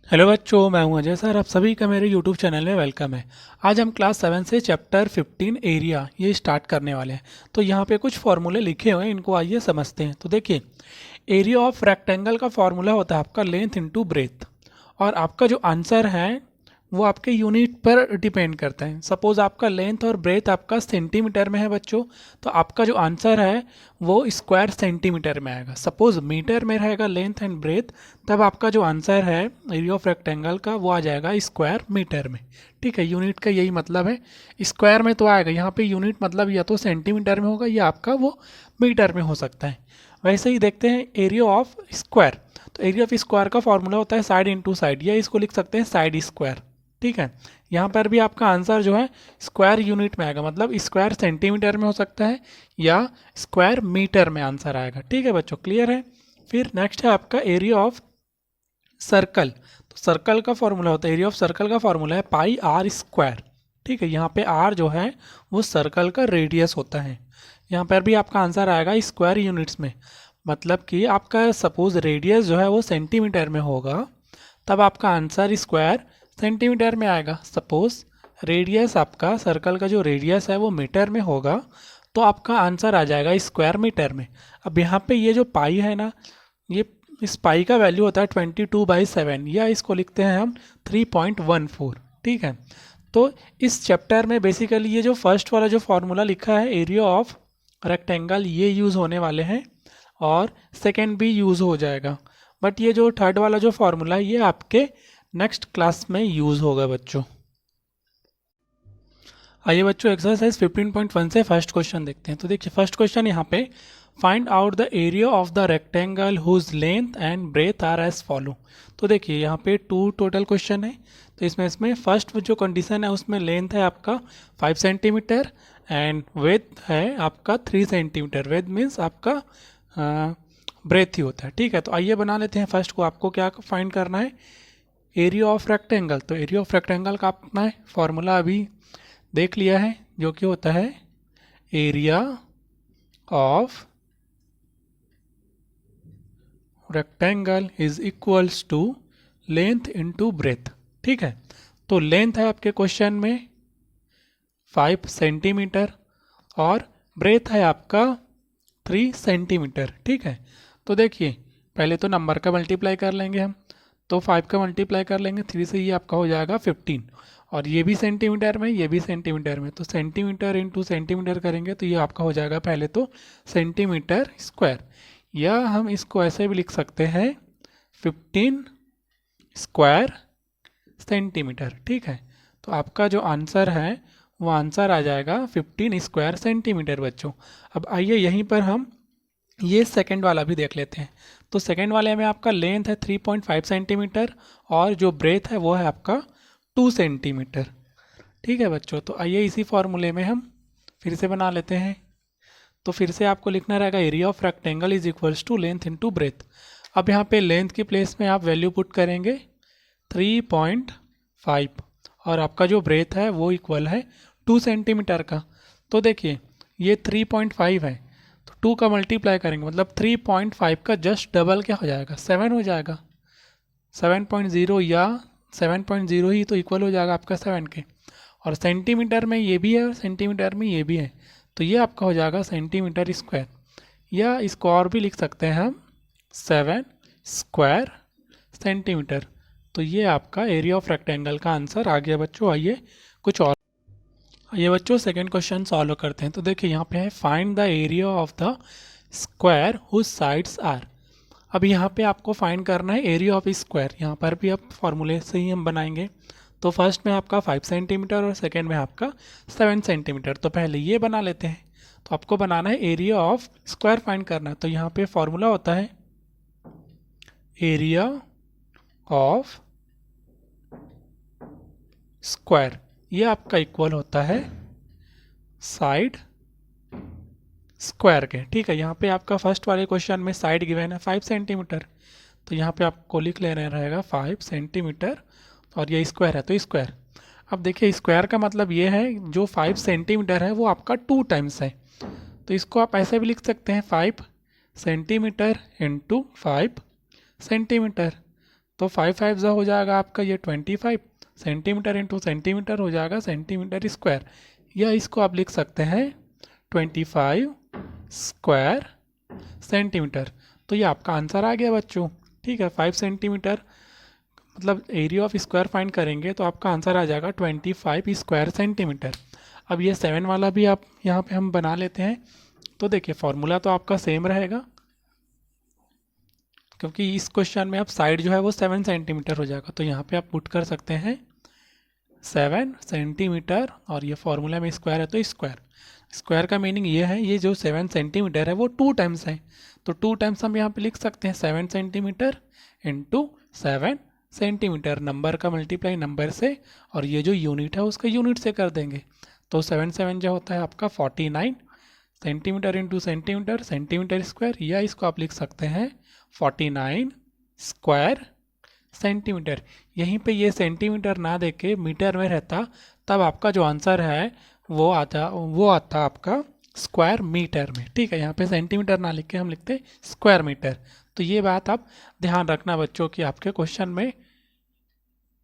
Hello बच्चों, मैं हूं अजय सर। आप सभी का मेरे यूट्यूब चैनल में वेलकम है। आज हम क्लास 7 से चैप्टर 15 एरिया ये स्टार्ट करने वाले हैं। तो यहाँ पे कुछ फॉर्मूले लिखे हुए हैं, इनको आइए समझते हैं। तो देखिए, एरिया ऑफ रेक्टेंगल का फॉर्मूला होता है आपका लेंथ इंटू ब्रेथ, और आपका जो आंसर है वो आपके यूनिट पर डिपेंड करता है। सपोज आपका लेंथ और ब्रेथ आपका सेंटीमीटर में है बच्चों, तो आपका जो आंसर है वो स्क्वायर सेंटीमीटर में आएगा। सपोज मीटर में रहेगा लेंथ एंड ब्रेथ, तब आपका जो आंसर है एरिया ऑफ रेक्टेंगल का वो आ जाएगा स्क्वायर मीटर में। ठीक है, यूनिट का यही मतलब है। स्क्वायर में तो आएगा, यहाँ पे यूनिट मतलब या तो सेंटीमीटर में होगा या आपका वो मीटर में हो सकता है। वैसे ही देखते हैं एरिया ऑफ स्क्वायर। तो एरिया ऑफ स्क्वायर का फॉर्मूला होता है साइड इंटू साइड, या इसको लिख सकते हैं साइड स्क्वायर। ठीक है, यहाँ पर भी आपका आंसर जो है स्क्वायर यूनिट में आएगा, मतलब स्क्वायर सेंटीमीटर में हो सकता है या स्क्वायर मीटर में आंसर आएगा। ठीक है बच्चों, क्लियर है। फिर नेक्स्ट है आपका एरिया ऑफ सर्कल। तो सर्कल का फॉर्मूला होता है, एरिया ऑफ सर्कल का फॉर्मूला है पाई आर स्क्वायर। ठीक है, यहाँ पे आर जो है वो सर्कल का रेडियस होता है। यहाँ पर भी आपका आंसर आएगा स्क्वायर यूनिट्स में, मतलब कि आपका सपोज रेडियस जो है वो सेंटीमीटर में होगा, तब आपका आंसर स्क्वायर सेंटीमीटर में आएगा। सपोज रेडियस आपका सर्कल का जो रेडियस है वो मीटर में होगा, तो आपका आंसर आ जाएगा स्क्वायर मीटर में। अब यहाँ पे ये जो पाई है ना, ये इस पाई का वैल्यू होता है 22/7, या इसको लिखते हैं हम 3.14। ठीक है, तो इस चैप्टर में बेसिकली ये जो फर्स्ट वाला जो फॉर्मूला लिखा है एरिया ऑफ रेक्टेंगल, ये यूज़ होने वाले हैं, और सेकेंड भी यूज़ हो जाएगा। बट ये जो थर्ड वाला जो फॉर्मूला है ये आपके नेक्स्ट क्लास में यूज़ होगा बच्चों। आइए बच्चों, एक्सरसाइज 15.1 से फर्स्ट क्वेश्चन देखते हैं। तो देखिए, फर्स्ट क्वेश्चन यहाँ पे, find out the area of the rectangle whose length and breadth are as follow. तो देखिए, यहाँ पे 2 टोटल क्वेश्चन है। तो इसमें फर्स्ट जो कंडीशन है उसमें लेंथ है आपका 5 सेंटीमीटर एंड वेथ है आपका 3 सेंटीमीटर। वेथ मीन्स आपका ब्रेथ ही होता है। ठीक है, तो आइए बना लेते हैं फर्स्ट को। आपको क्या फाइंड करना है, एरिया ऑफ रेक्टेंगल। तो एरिया ऑफ रेक्टेंगल का आपने फॉर्मूला अभी देख लिया है, जो कि होता है area of rectangle is equals to length into breadth. ठीक है, तो लेंथ है आपके क्वेश्चन में 5 सेंटीमीटर और ब्रेथ है आपका 3 सेंटीमीटर। ठीक है, तो देखिए पहले तो नंबर का मल्टीप्लाई कर लेंगे हम। तो 5 का मल्टीप्लाई कर लेंगे 3 से, ये आपका हो जाएगा 15, और ये भी सेंटीमीटर में, ये भी सेंटीमीटर में। तो सेंटीमीटर इंटू सेंटीमीटर करेंगे तो ये आपका हो जाएगा पहले तो सेंटीमीटर स्क्वायर, या हम इसको ऐसे भी लिख सकते हैं 15 स्क्वायर सेंटीमीटर। ठीक है, तो आपका जो आंसर है वो आंसर आ जाएगा 15 स्क्वायर सेंटीमीटर बच्चों। अब आइए यहीं पर हम ये सेकंड वाला भी देख लेते हैं। तो सेकंड वाले में आपका लेंथ है 3.5 सेंटीमीटर और जो ब्रेथ है वो है आपका 2 सेंटीमीटर। ठीक है बच्चों, तो आइए इसी फॉर्मूले में हम फिर से बना लेते हैं। तो फिर से आपको लिखना रहेगा area of rectangle is equals to length into breadth. अब यहाँ पे लेंथ की प्लेस में आप वैल्यू पुट करेंगे 3.5, और आपका जो ब्रेथ है वो इक्वल है 2 सेंटीमीटर का। तो देखिए ये 3.5 है, तो 2 का मल्टीप्लाई करेंगे मतलब 3.5 का जस्ट डबल क्या हो जाएगा, 7 हो जाएगा। 7.0 या 7.0 ही तो इक्वल हो जाएगा आपका 7 के। और सेंटीमीटर में ये भी है और सेंटीमीटर में ये भी है, तो ये आपका हो जाएगा सेंटीमीटर स्क्वायर, या इसको और भी लिख सकते हैं हम 7 स्क्वायर सेंटीमीटर। तो ये आपका एरिया ऑफ रेक्टेंगल का आंसर आ गया बच्चों। आइए कुछ और, आइए बच्चों सेकंड क्वेश्चन सॉल्व करते हैं। तो देखिए यहाँ पे है find the area of the square whose sides are. अब यहाँ पे आपको फाइंड करना है एरिया ऑफ स्क्वायर। यहाँ पर भी अब फॉर्मूले से ही हम बनाएंगे। तो फर्स्ट में आपका 5 सेंटीमीटर और सेकेंड में आपका 7 सेंटीमीटर। तो पहले ये बना लेते हैं। तो आपको बनाना है एरिया ऑफ स्क्वायर फाइंड करना है। तो यहाँ पे फॉर्मूला होता है एरिया ऑफ स्क्वायर, ये आपका इक्वल होता है साइड स्क्वायर के। ठीक है, यहाँ पे आपका फर्स्ट वाले क्वेश्चन में साइड गिवन है 5 सेंटीमीटर, तो यहाँ पे आपको लिख लेना रहेगा 5 सेंटीमीटर, और ये स्क्वायर है तो स्क्वायर। अब देखिए स्क्वायर का मतलब ये है जो 5 सेंटीमीटर है वो आपका 2 टाइम्स है, तो इसको आप ऐसे भी लिख सकते हैं 5 सेंटीमीटर इंटू 5 सेंटीमीटर। तो 5 5 हो जाएगा आपका ये 25 सेंटीमीटर इंटू सेंटीमीटर हो जाएगा सेंटीमीटर स्क्वायर, या इसको आप लिख सकते हैं 25 स्क्वायर सेंटीमीटर। तो ये आपका आंसर आ गया बच्चों। ठीक है, 5 सेंटीमीटर मतलब एरिया ऑफ स्क्वायर फाइंड करेंगे तो आपका आंसर आ जाएगा 25 स्क्वायर सेंटीमीटर। अब ये 7 वाला भी आप यहाँ पे हम बना लेते हैं। तो देखिए फॉर्मूला तो आपका सेम रहेगा, क्योंकि इस क्वेश्चन में अब साइड जो है वो 7 सेंटीमीटर हो जाएगा। तो यहाँ पे आप पुट कर सकते हैं 7 सेंटीमीटर, और ये फॉर्मूला में स्क्वायर है तो स्क्वायर। स्क्वायर का मीनिंग ये है, ये जो 7 सेंटीमीटर है वो 2 टाइम्स है, तो 2 टाइम्स हम यहाँ पे लिख सकते हैं 7 सेंटीमीटर इंटू 7 सेंटीमीटर, नंबर का मल्टीप्लाई नंबर से, और ये जो यूनिट है उसका यूनिट से कर देंगे। तो 7 7 जो होता है आपका 49 centimetre into centimetre centimetre square, या इसको आप लिख सकते हैं 49 स्क्वायर सेंटीमीटर। यहीं पे ये सेंटीमीटर ना देके मीटर में रहता, तब आपका जो आंसर है वो आता आपका स्क्वायर मीटर में। ठीक है, यहाँ पे सेंटीमीटर ना लिख के हम लिखते स्क्वायर मीटर। तो ये बात आप ध्यान रखना बच्चों कि आपके क्वेश्चन में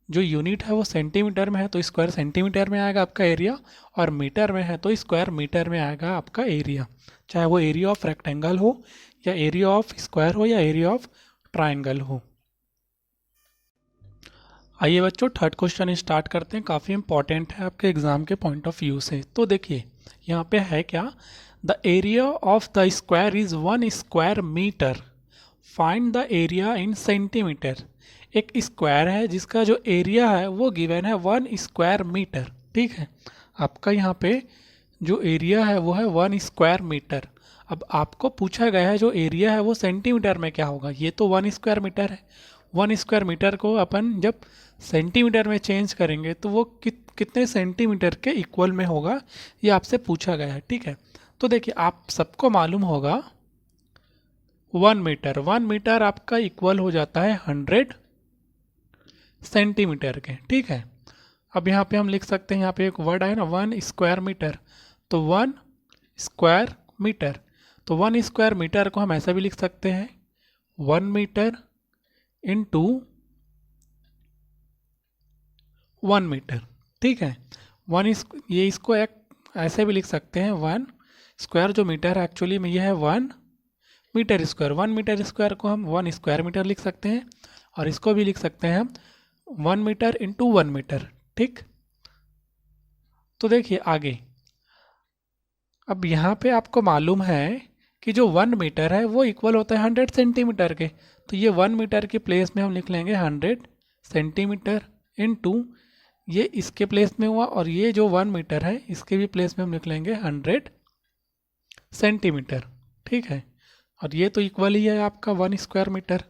जो यूनिट है वो सेंटीमीटर में है तो स्क्वायर सेंटीमीटर में आएगा आपका एरिया, और मीटर में है तो स्क्वायर मीटर में आएगा आपका एरिया, चाहे वो एरिया ऑफ रेक्टेंगल हो या एरिया ऑफ स्क्वायर हो या एरिया ऑफ ट्राइंगल हो। आइए बच्चों थर्ड क्वेश्चन स्टार्ट करते हैं, काफ़ी इंपॉर्टेंट है आपके एग्जाम के पॉइंट ऑफ व्यू से। तो देखिए यहाँ पे है क्या, the area of the square is 1 square metre, find the area in centimetre. एक स्क्वायर है जिसका जो एरिया है वो गिवन है 1 स्क्वायर मीटर। ठीक है, आपका यहाँ पे जो एरिया है वो है 1 स्क्वायर मीटर। अब आपको पूछा गया है जो एरिया है वो सेंटीमीटर में क्या होगा, ये तो 1 स्क्वायर मीटर है। 1 स्क्वायर मीटर को अपन जब सेंटीमीटर में चेंज करेंगे तो वो कितने सेंटीमीटर के इक्वल में होगा, ये आपसे पूछा गया है। ठीक है, तो देखिए आप सबको मालूम होगा 1 मीटर आपका इक्वल हो जाता है 100 सेंटीमीटर के। ठीक है, अब यहाँ पे हम लिख सकते हैं, यहाँ पे एक वर्ड है ना 1 स्क्वायर मीटर, तो 1 स्क्वायर मीटर, तो 1 स्क्वायर मीटर को हम ऐसा भी लिख सकते हैं 1 मीटर इंटू 1 मीटर। ठीक है, ये इसको एक ऐसे भी लिख सकते हैं 1 स्क्वायर जो मीटर है एक्चुअली में ये है 1 मीटर स्क्वायर। 1 मीटर स्क्वायर को हम 1 स्क्वायर मीटर लिख सकते हैं, और इसको भी लिख सकते हैं हम 1 मीटर इंटू 1 मीटर। ठीक, तो देखिए आगे, अब यहाँ पे आपको मालूम है कि जो 1 मीटर है वो इक्वल होता है 100 सेंटीमीटर के, तो ये 1 मीटर के प्लेस में हम लिख लेंगे 100 सेंटीमीटर इंटू ये इसके प्लेस में हुआ, और ये जो 1 मीटर है इसके भी प्लेस में हम लिख लेंगे 100 सेंटीमीटर। ठीक है, और ये तो इक्वल ही है आपका 1 स्क्वायर मीटर।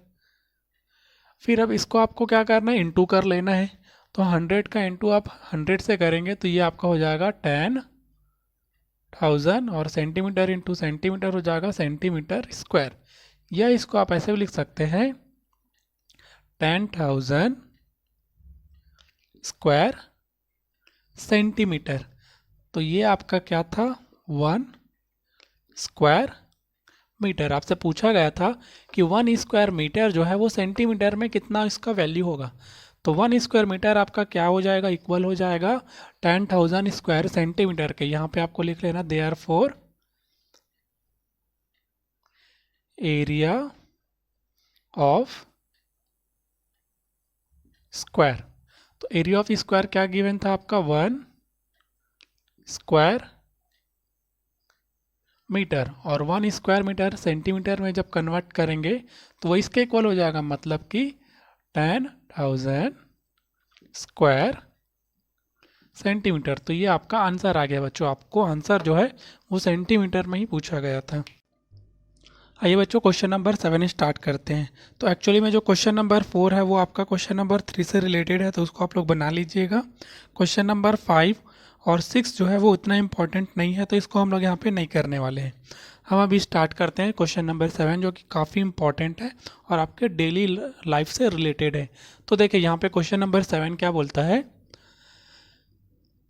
फिर अब इसको आपको क्या करना है, इंटू कर लेना है। तो 100 का इंटू आप 100 से करेंगे तो ये आपका हो जाएगा 10,000, और सेंटीमीटर इंटू सेंटीमीटर हो जाएगा सेंटीमीटर स्क्वायर, या इसको आप ऐसे भी लिख सकते हैं 10,000 स्क्वायर सेंटीमीटर। तो ये आपका क्या था 1 स्क्वायर मीटर। आपसे पूछा गया था कि 1 स्क्वायर मीटर जो है वो सेंटीमीटर में कितना इसका वैल्यू होगा, तो 1 स्क्वायर मीटर आपका क्या हो जाएगा, इक्वल हो जाएगा 10,000 स्क्वायर सेंटीमीटर के। यहाँ पे आपको लिख लेना देयरफॉर एरिया ऑफ स्क्वायर। तो एरिया ऑफ स्क्वायर क्या गिवन था आपका 1 स्क्वायर मीटर, और 1 स्क्वायर मीटर सेंटीमीटर में जब कन्वर्ट करेंगे तो वो इसके इक्वल हो जाएगा, मतलब कि 10,000 स्क्वायर सेंटीमीटर। तो ये आपका आंसर आ गया बच्चों, आपको आंसर जो है वो सेंटीमीटर में ही पूछा गया था। आइए बच्चों क्वेश्चन नंबर 7 स्टार्ट करते हैं। तो एक्चुअली में जो क्वेश्चन नंबर 4 है वो आपका क्वेश्चन नंबर 3 से रिलेटेड है, तो उसको आप लोग बना लीजिएगा। क्वेश्चन नंबर 5 और 6 जो है वो उतना इंपॉर्टेंट नहीं है, तो इसको हम लोग यहाँ पे नहीं करने वाले हैं। हम अभी स्टार्ट करते हैं क्वेश्चन नंबर 7 जो कि काफ़ी इंपॉर्टेंट है और आपके डेली लाइफ से रिलेटेड है। तो देखिए यहाँ पे क्वेश्चन नंबर 7 क्या बोलता है,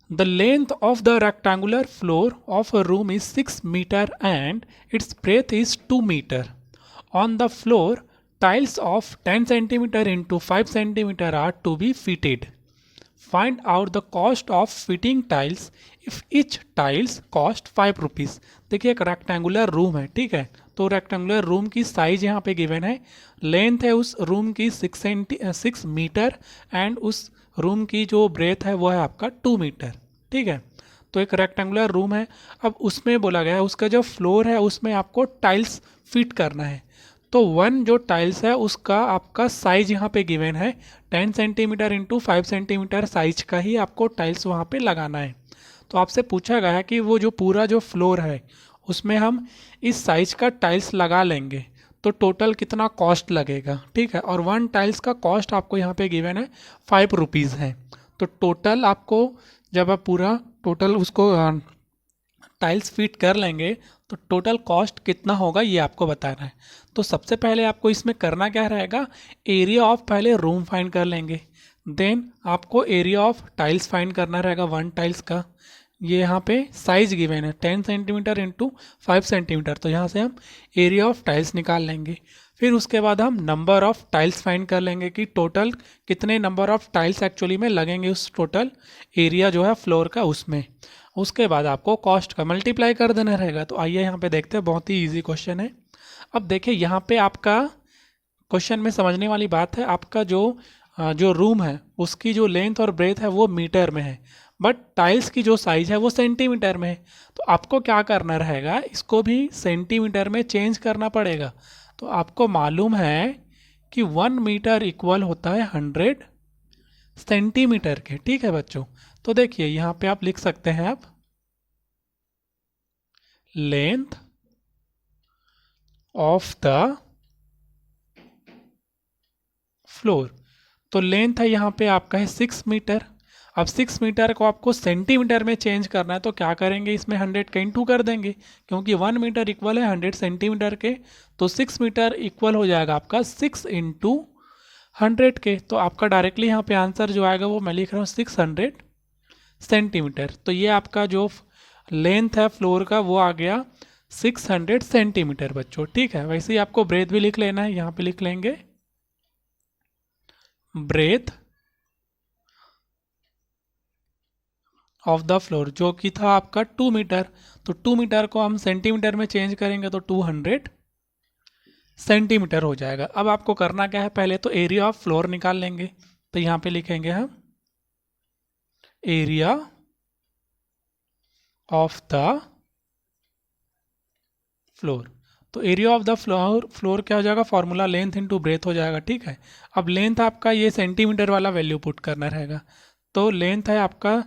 the length of the rectangular floor of a room is 6 metre and its breadth is 2 metre. On the floor Tiles of 10 centimeter into 5 centimeter are to be fitted. Find out the cost of fitting tiles if each tiles cost 5 rupees. देखिए एक rectangular room है, ठीक है, तो rectangular room की size यहाँ पे given है, लेंथ है उस रूम की 6 मीटर एंड उस रूम की जो ब्रेथ है वो है आपका 2 मीटर, ठीक है। तो एक रेक्टेंगुलर रूम है, अब उसमें बोला गया है उसका जो फ्लोर है उसमें आपको टाइल्स फिट करना है। तो वन जो टाइल्स है उसका आपका साइज यहाँ पे गिवन है 10 सेंटीमीटर इंटू 5 सेंटीमीटर साइज का ही आपको टाइल्स वहाँ पे लगाना है। तो आपसे पूछा गया है कि वो जो पूरा जो फ्लोर है उसमें हम इस साइज का टाइल्स लगा लेंगे तो टोटल कितना कॉस्ट लगेगा, ठीक है। और वन टाइल्स का कॉस्ट आपको यहाँ पे गिवन है 5 रुपीज़ है। तो टोटल आपको जब आप पूरा टोटल उसको टाइल्स फिट कर लेंगे तो टोटल कॉस्ट कितना होगा ये आपको बताना है। तो सबसे पहले आपको इसमें करना क्या रहेगा, एरिया ऑफ पहले रूम फाइंड कर लेंगे, देन आपको एरिया ऑफ टाइल्स फाइंड करना रहेगा वन टाइल्स का। ये यहाँ पे साइज गिवन है 10 सेंटीमीटर इंटू 5 सेंटीमीटर, तो यहाँ से हम एरिया ऑफ टाइल्स निकाल लेंगे। फिर उसके बाद हम नंबर ऑफ टाइल्स फाइंड कर लेंगे कि टोटल कितने नंबर ऑफ टाइल्स एक्चुअली में लगेंगे उस टोटल एरिया जो है फ्लोर का उसमें। उसके बाद आपको कॉस्ट का मल्टीप्लाई कर देना रहेगा। तो आइए यहाँ पे देखते हैं, बहुत ही इजी क्वेश्चन है। अब देखिए यहाँ पे आपका क्वेश्चन में समझने वाली बात है, आपका जो रूम है उसकी जो लेंथ और ब्रेथ है वो मीटर में है, बट टाइल्स की जो साइज है वो सेंटीमीटर में है। तो आपको क्या करना रहेगा, इसको भी सेंटीमीटर में चेंज करना पड़ेगा। तो आपको मालूम है कि 1 मीटर इक्वल होता है 100 सेंटीमीटर के, ठीक है बच्चों। तो देखिए यहाँ पे आप लिख सकते हैं आप लेंथ ऑफ द फ्लोर। तो लेंथ है यहाँ पे आपका है 6 मीटर। अब 6 मीटर को आपको सेंटीमीटर में चेंज करना है, तो क्या करेंगे, इसमें 100 का इंटू कर देंगे, क्योंकि 1 मीटर इक्वल है 100 सेंटीमीटर के। तो 6 मीटर इक्वल हो जाएगा आपका 6 इंटू 100 के। तो आपका डायरेक्टली यहाँ पे आंसर जो आएगा वो मैं लिख रहा हूँ 600 सेंटीमीटर। तो ये आपका जो लेंथ है फ्लोर का वो आ गया 600 सेंटीमीटर बच्चों, ठीक है। वैसे ही आपको ब्रेथ भी लिख लेना है, यहाँ पे लिख लेंगे ब्रेथ ऑफ द फ्लोर, जो कि था आपका 2 मीटर। तो 2 मीटर को हम सेंटीमीटर में चेंज करेंगे तो 200 सेंटीमीटर हो जाएगा। अब आपको करना क्या है, पहले तो एरिया ऑफ फ्लोर निकाल लेंगे। तो यहाँ पे लिखेंगे हम एरिया ऑफ द फ्लोर। तो एरिया ऑफ द फ्लोर क्या हो जाएगा, फॉर्मूला लेंथ इंटू ब्रेथ हो जाएगा, ठीक है। अब लेंथ आपका ये सेंटीमीटर वाला वैल्यू पुट करना रहेगा। तो लेंथ है आपका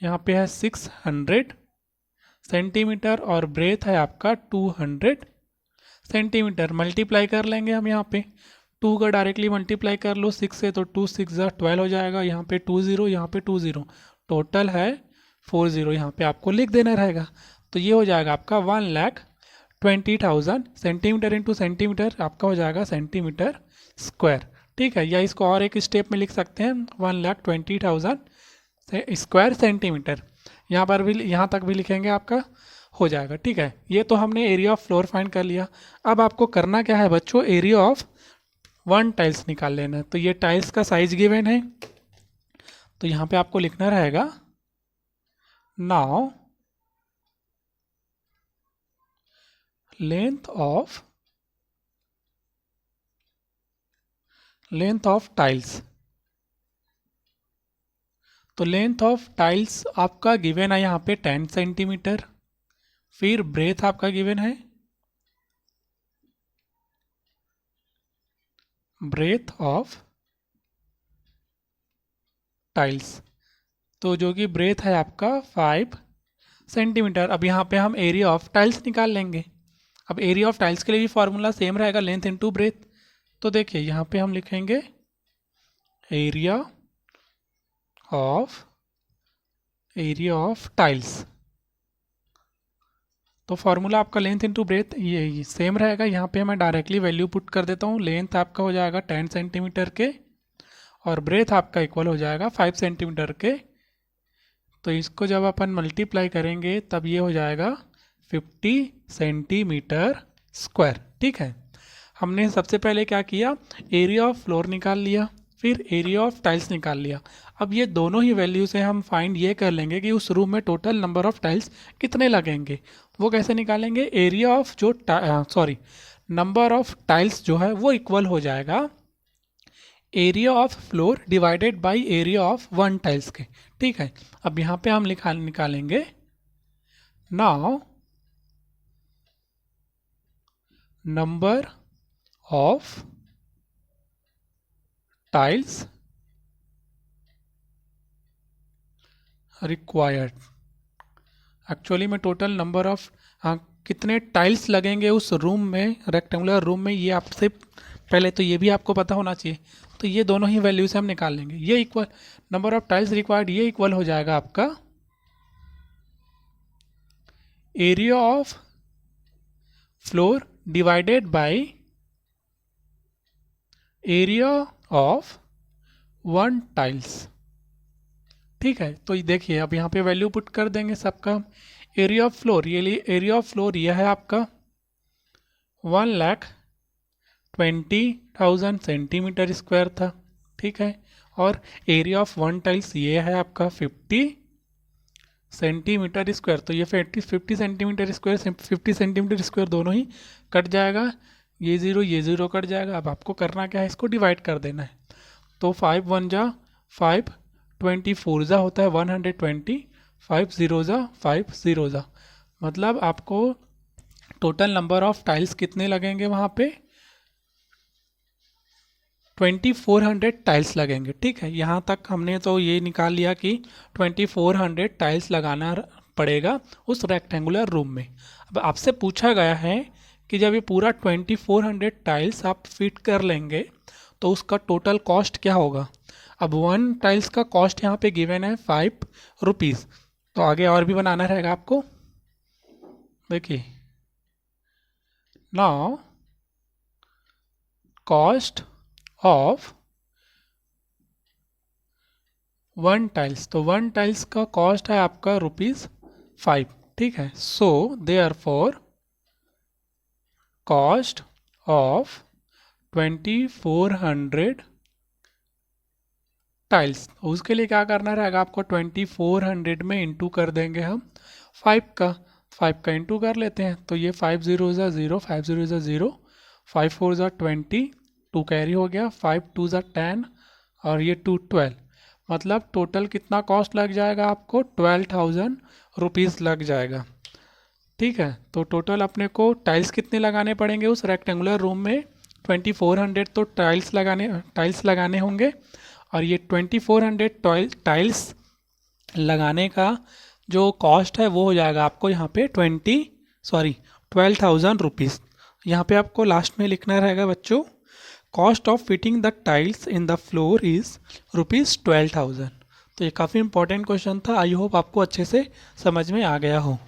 यहाँ पे है 600 सेंटीमीटर और ब्रेथ है आपका 200 सेंटीमीटर। मल्टीप्लाई कर लेंगे हम यहाँ पे, 2 का डायरेक्टली मल्टीप्लाई कर लो 6 से, तो 2 6 12 हो जाएगा। यहाँ पे 2 0, यहाँ पे 2 0, टोटल है 4 0, यहाँ पे आपको लिख देना रहेगा। तो ये हो जाएगा आपका 1,20,000 सेंटीमीटर इंटू सेंटीमीटर आपका हो जाएगा सेंटीमीटर स्क्वायर, ठीक है। या इसको और एक स्टेप में लिख सकते हैं 1,20,000 स्क्वायर सेंटीमीटर, यहाँ पर भी यहाँ तक भी लिखेंगे आपका हो जाएगा, ठीक है। ये तो हमने एरिया ऑफ फ्लोर फाइंड कर लिया। अब आपको करना क्या है बच्चों, एरिया ऑफ वन टाइल्स निकाल लेना है। तो ये टाइल्स का साइज गिवन है, तो यहाँ पे आपको लिखना रहेगा नाउ लेंथ ऑफ टाइल्स। तो लेंथ ऑफ टाइल्स आपका गिवन है यहाँ पे 10 सेंटीमीटर। फिर ब्रेथ आपका गिवन है ब्रेथ ऑफ टाइल्स, तो जो कि ब्रेथ है आपका 5 सेंटीमीटर। अब यहाँ पे हम एरिया ऑफ टाइल्स निकाल लेंगे। अब एरिया ऑफ टाइल्स के लिए भी फॉर्मूला सेम रहेगा, लेंथ इनटू ब्रेथ। तो देखिए यहाँ पे हम लिखेंगे एरिया ऑफ टाइल्स। तो फॉर्मूला आपका लेंथ इनटू ब्रेथ ये सेम रहेगा। यहाँ पे मैं डायरेक्टली वैल्यू पुट कर देता हूँ। लेंथ आपका हो जाएगा 10 सेंटीमीटर के और ब्रेथ आपका इक्वल हो जाएगा 5 सेंटीमीटर के। तो इसको जब अपन मल्टीप्लाई करेंगे तब ये हो जाएगा 50 सेंटीमीटर स्क्वायर, ठीक है। हमने सबसे पहले क्या किया, एरिया ऑफ फ्लोर निकाल लिया, फिर एरिया ऑफ टाइल्स निकाल लिया। अब ये दोनों ही वैल्यू से हम फाइंड ये कर लेंगे कि उस रूम में टोटल नंबर ऑफ टाइल्स कितने लगेंगे। वो कैसे निकालेंगे, एरिया ऑफ जो नंबर ऑफ टाइल्स जो है वो इक्वल हो जाएगा area of floor divided by area of one tiles के। ठीक है, अब यहाँ पे हम निकालेंगे now number of tiles required. Actually में टोटल नंबर ऑफ कितने टाइल्स लगेंगे उस रूम में, रेक्टेंगुलर रूम में, ये आपसे पहले तो ये भी आपको पता होना चाहिए। तो ये दोनों ही वैल्यू से हम निकाल लेंगे। ये equal number of tiles required, ये इक्वल हो जाएगा आपका area of floor divided by area of one tiles. ठीक है, तो ये देखिए अब यहाँ पे वैल्यू पुट कर देंगे सबका। एरिया ऑफ फ्लोर, ये एरिया ऑफ फ्लोर यह है आपका 1,20,000 सेंटीमीटर स्क्वायर था। ठीक है, और एरिया ऑफ वन टाइल्स ये है आपका 50 सेंटीमीटर स्क्वायर। तो ये 50 सेंटीमीटर स्क्वायर 50 सेंटीमीटर स्क्वायर दोनों ही कट जाएगा, ये ज़ीरो कट जाएगा। अब आपको करना क्या है, इसको डिवाइड कर देना है। तो 5 1 जा 5, 24 जा होता है 120, 5 0 जा 5 0 जा, मतलब आपको टोटल नंबर ऑफ टाइल्स कितने लगेंगे वहाँ पे 2400 टाइल्स लगेंगे। ठीक है, यहाँ तक हमने तो ये निकाल लिया कि 2400 टाइल्स लगाना पड़ेगा उस रेक्टेंगुलर रूम में। अब आपसे पूछा गया है कि जब ये पूरा 2400 टाइल्स आप फिट कर लेंगे तो उसका टोटल कॉस्ट क्या होगा। अब वन टाइल्स का कॉस्ट यहाँ पे गिवन है 5 रुपीज़। तो आगे और भी बनाना रहेगा आपको। देखिए now cost of one tiles, तो वन टाइल्स का कॉस्ट है आपका ₹5। ठीक है, so therefore cost of 2400 tiles, उसके लिए क्या करना रहेगा आपको 2400 में इंटू कर देंगे हम 5 का इंटू कर लेते हैं। तो ये 5 0 ज़ा 0, 5 0 ज़ा 0, 5 4 ज़ा 20, 2 कैरी हो गया, 5 2 ज़ा 10 और ये 2 12, मतलब टोटल कितना कॉस्ट लग जाएगा आपको 12,000 रुपीज़ लग जाएगा। ठीक है, तो टोटल अपने को टाइल्स कितने लगाने पड़ेंगे उस रेक्टेंगुलर रूम में 2400 तो टाइल्स लगाने होंगे, और ये 2400 टाइल्स लगाने का जो कॉस्ट है वो हो जाएगा आपको यहाँ पे 12,000 रुपीज़। यहाँ पे आपको लास्ट में लिखना रहेगा बच्चों, cost of fitting the tiles in the floor is ₹12,000। तो ये काफ़ी इंपॉर्टेंट क्वेश्चन था, आई होप आपको अच्छे से समझ में आ गया हो।